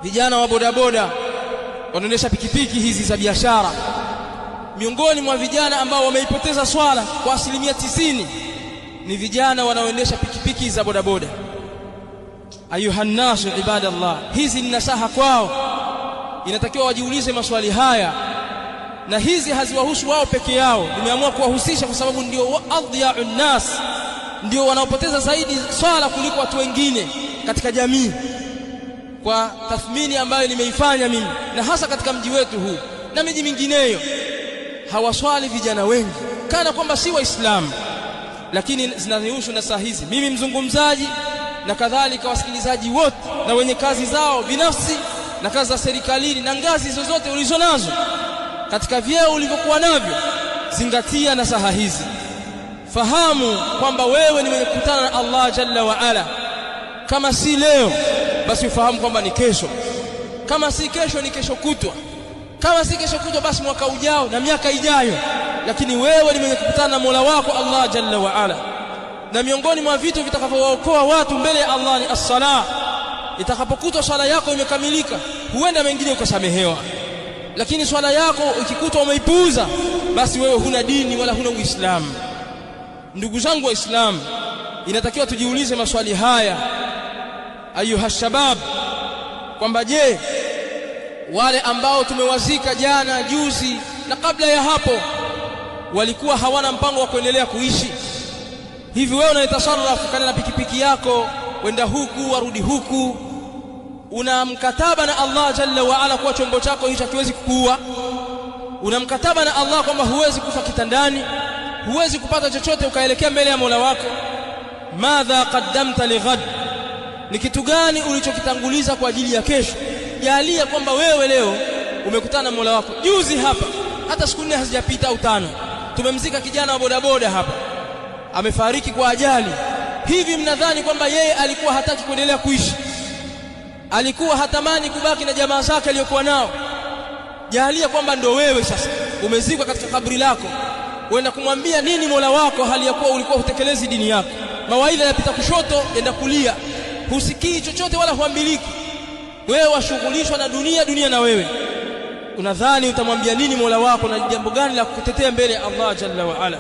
vijana wa bodaboda wanaendesha pikipiki hizi za biashara, miongoni mwa vijana ambao wameipoteza swala kwa 90% ni vijana wanaoendesha pikipiki za bodaboda. Ayuhan nasu ibadallah, hizi ni nasaha kwao, inatakiwa wajiulize maswali haya, na hizi haziwahusu wao peke yao. Nimeamua kuwahusisha kwa sababu ndio adhiya'un nas, ndio wanaopoteza zaidi swala kuliko watu wengine katika jamii, kwa tathmini ambayo nimeifanya mimi, na hasa katika mji wetu huu na miji mingineyo. Hawaswali vijana wengi kana kwamba si Waislamu, lakini zinahusu nasaha hizi mimi mzungumzaji na kadhalika wasikilizaji wote na wenye kazi zao binafsi na kazi za serikalini na ngazi zozote ulizonazo katika vyeo ulivyokuwa navyo, zingatia nasaha hizi. Fahamu kwamba wewe ni mwenye kukutana na Allah jalla wa ala. Kama si leo, basi ufahamu kwamba ni kesho. Kama si kesho, ni kesho kutwa. Kama si kesho kutwa, basi mwaka ujao na miaka ijayo. Lakini wewe ni mwenye kukutana na Mola wako Allah jalla wa ala. Na miongoni mwa vitu vitakavyookoa watu mbele ya Allah ni as-sala. Itakapokutwa swala yako imekamilika, huenda mengine ukasamehewa. Lakini swala yako ikikutwa umeipuuza, basi wewe huna dini wala huna Uislamu. Ndugu zangu Waislamu, inatakiwa tujiulize maswali haya ayuha shabab, kwamba je, wale ambao tumewazika jana, juzi na kabla ya hapo walikuwa hawana mpango wa kuendelea kuishi? Hivi wewe unayetasarrafu kana na pikipiki yako, wenda huku warudi huku, una mkataba na Allah jalla wa ala kwa chombo chako hicho hakiwezi kukuua? Una mkataba na Allah kwamba huwezi kufa kitandani, huwezi kupata chochote ukaelekea mbele ya Mola wako? Madha qaddamta lighad, ni kitu gani ulichokitanguliza kwa ajili ya kesho? Jalia kwamba wewe leo umekutana na Mola wako. Juzi hapa, hata siku 4 hazijapita au 5, tumemzika kijana wa bodaboda hapa, amefariki kwa ajali. Hivi mnadhani kwamba yeye alikuwa hataki kuendelea kuishi? Alikuwa hatamani kubaki na jamaa zake aliyokuwa nao? Jalia kwamba ndo wewe sasa umezikwa katika kaburi lako, uenda kumwambia nini Mola wako hali ya kuwa ulikuwa hutekelezi dini yako? Mawaidha yapita kushoto enda kulia, husikii chochote wala huambiliki. Wewe washughulishwa na dunia na wewe. Unadhani utamwambia nini Mola wako na jambo gani la kukutetea mbele ya Allah jalla wa ala?